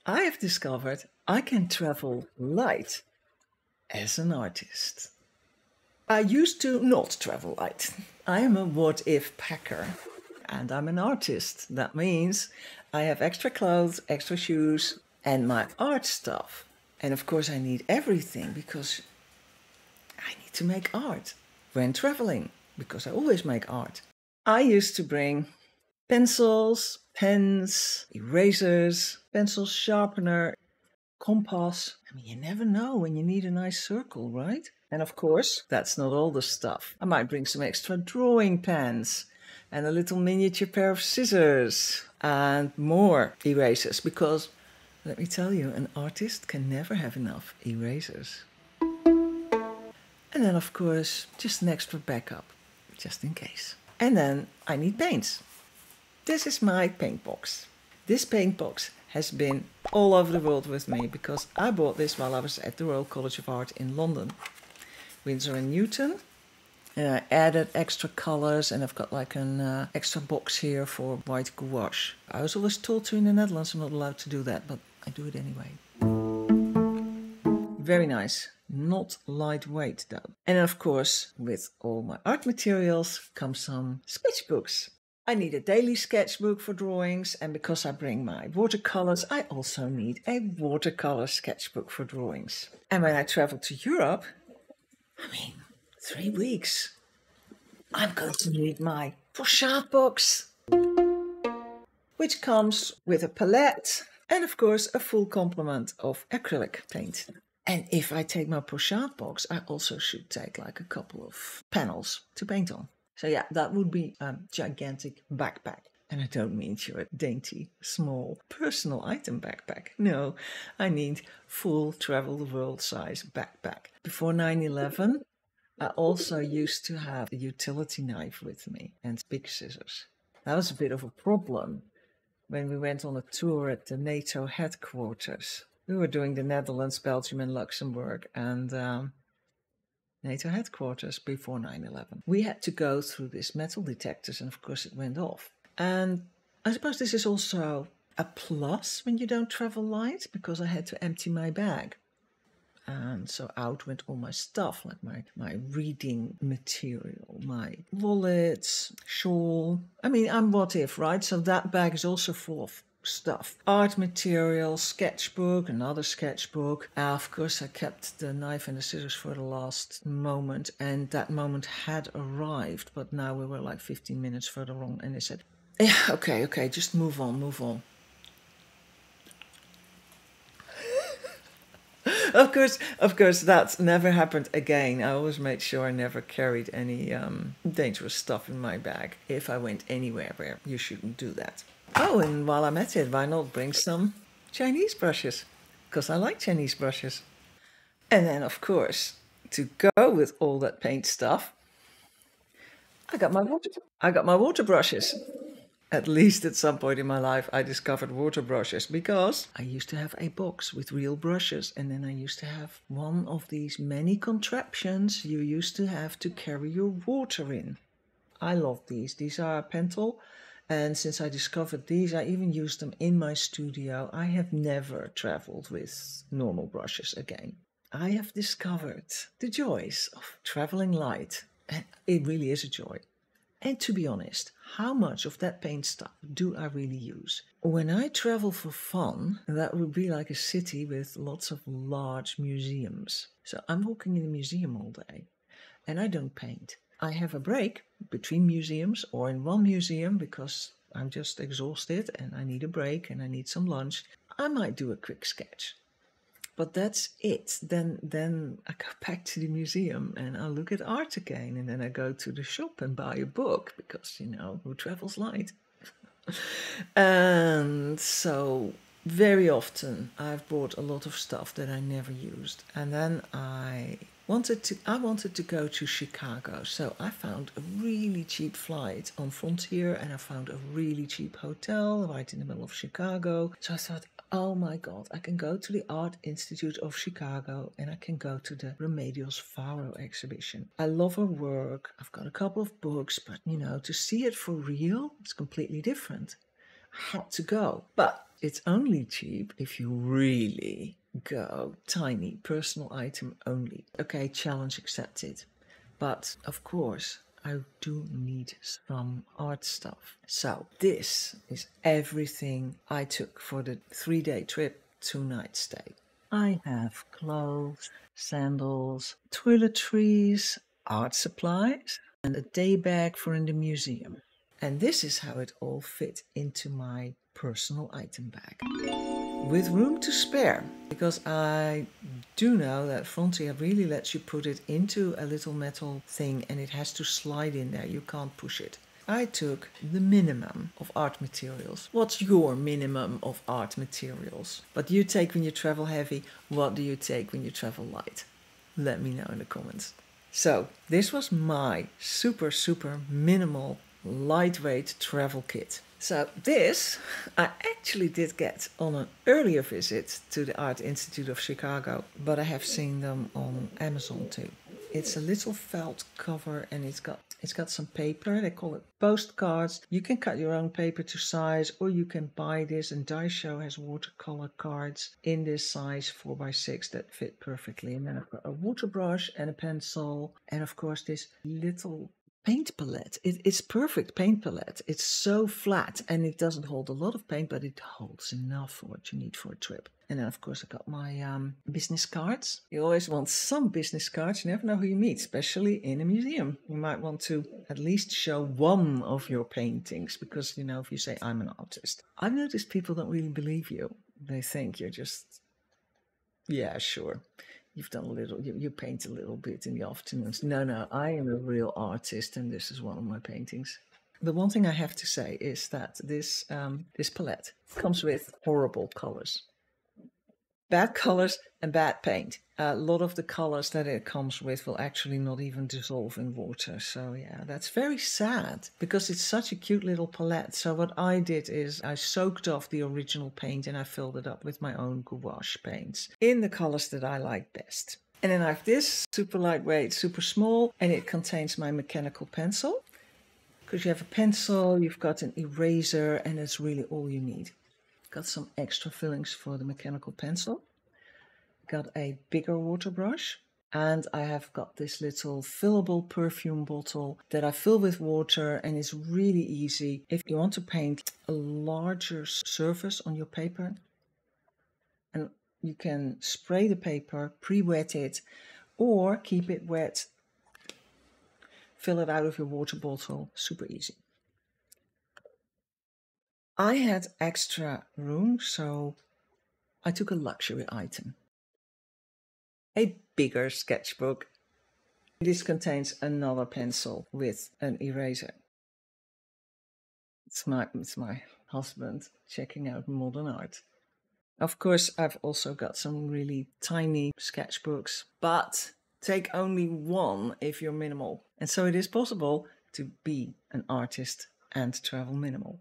I have discovered I can travel light as an artist. I used to not travel light. I am a what-if packer and I'm an artist. That means I have extra clothes, extra shoes and my art stuff. And of course I need everything because I need to make art when traveling because I always make art. I used to bring pencils, pens, erasers, pencil sharpener, compass. I mean, you never know when you need a nice circle, right? And of course, that's not all the stuff. I might bring some extra drawing pens and a little miniature pair of scissors and more erasers because, let me tell you, an artist can never have enough erasers. And then, of course, just an extra backup, just in case. And then I need paints. This is my paint box. This paint box has been all over the world with me because I bought this while I was at the Royal College of Art in London, Windsor and Newton. And I added extra colors and I've got like an extra box here for white gouache. I was always told to in the Netherlands I'm not allowed to do that, but I do it anyway. Very nice. Not lightweight though. And of course, with all my art materials come some sketchbooks. I need a daily sketchbook for drawings, and because I bring my watercolors, I also need a watercolor sketchbook for drawings. And when I travel to Europe, 3 weeks, I'm going to need my pochade box, which comes with a palette and of course a full complement of acrylic paint. And if I take my pochade box, I also should take like a couple of panels to paint on. So yeah, that would be a gigantic backpack. And I don't mean your dainty, small, personal item backpack. No, I need full travel the world size backpack. Before 9/11, I also used to have a utility knife with me and big scissors. That was a bit of a problem when we went on a tour at the NATO headquarters. We were doing the Netherlands, Belgium and Luxembourg and NATO headquarters before 9/11. We had to go through these metal detectors and of course it went off. And I suppose this is also a plus when you don't travel light because I had to empty my bag. And so out went all my stuff, like my reading material, my wallets, shawl. I mean, I'm what if, right? So that bag is also full of stuff. Art material, sketchbook, another sketchbook. Of course, I kept the knife and the scissors for the last moment, and that moment had arrived, but now we were like 15 minutes further along, and they said, yeah, okay, just move on. Of course, that's never happened again. I always made sure I never carried any dangerous stuff in my bag if I went anywhere where you shouldn't do that. Oh, and while I'm at it, why not bring some Chinese brushes? Because I like Chinese brushes. And then, of course, to go with all that paint stuff, I got my water brushes. At least at some point in my life, I discovered water brushes because I used to have a box with real brushes. And then I used to have one of these many contraptions you used to have to carry your water in. I love these. These are Pentel. And since I discovered these, I even use them in my studio. I have never traveled with normal brushes again. I have discovered the joys of traveling light. And it really is a joy. And to be honest, how much of that paint stuff do I really use? When I travel for fun, that would be like a city with lots of large museums. So I'm walking in a museum all day and I don't paint. I have a break between museums or in one museum because I'm just exhausted and I need a break and I need some lunch. I might do a quick sketch. But that's it. Then I go back to the museum and I look at art again. And then I go to the shop and buy a book because, you know, who travels light? And so very often I've bought a lot of stuff that I never used. And then I wanted to go to Chicago. So I found a really cheap flight on Frontier and I found a really cheap hotel right in the middle of Chicago. So I thought, oh my God, I can go to the Art Institute of Chicago and I can go to the Remedios Faro exhibition. I love her work. I've got a couple of books, but you know, to see it for real, it's completely different. I had to go. But it's only cheap if you really go tiny, personal item only. Okay, challenge accepted. But of course, I do need some art stuff. So this is everything I took for the 3-day trip, 2-night stay. I have clothes, sandals, toiletries, art supplies, and a day bag for in the museum. And this is how it all fit into my personal item bag. With room to spare, because I do know that Frontier really lets you put it into a little metal thing and it has to slide in there. You can't push it. I took the minimum of art materials. What's your minimum of art materials? What do you take when you travel heavy? What do you take when you travel light? Let me know in the comments. So this was my super minimal lightweight travel kit. So this I actually did get on an earlier visit to the Art Institute of Chicago, but I have seen them on Amazon too. It's a little felt cover and it's got some paper. They call it postcards. You can cut your own paper to size, or you can buy this, and Daisho has watercolor cards in this size 4x6 that fit perfectly. And then I've got a water brush and a pencil, and of course this little paint palette. It's perfect paint palette. It's so flat and it doesn't hold a lot of paint, but it holds enough for what you need for a trip. And then of course I got my business cards. You always want some business cards. You never know who you meet, especially in a museum. You might want to at least show one of your paintings because, you know, if you say I'm an artist. I've noticed people don't really believe you. They think you're just, yeah, sure. You've done a little, you paint a little bit in the afternoons. No, I am a real artist and this is one of my paintings. The one thing I have to say is that this palette comes with horrible colors. Bad colors and bad paint. A lot of the colors that it comes with will actually not even dissolve in water. So yeah, that's very sad because it's such a cute little palette. So what I did is I soaked off the original paint and I filled it up with my own gouache paints in the colors that I like best. And then I have this super lightweight, super small, and it contains my mechanical pencil. Because you have a pencil, you've got an eraser, and that's really all you need. Got some extra fillings for the mechanical pencil. Got a bigger water brush. And I have got this little fillable perfume bottle that I fill with water, and it's really easy. If you want to paint a larger surface on your paper, and you can spray the paper, pre-wet it, or keep it wet. Fill it out of your water bottle, super easy. I had extra room, so I took a luxury item. A bigger sketchbook. This contains another pencil with an eraser. It's my husband checking out modern art. Of course, I've also got some really tiny sketchbooks, but take only one if you're minimal. And so it is possible to be an artist and travel minimal.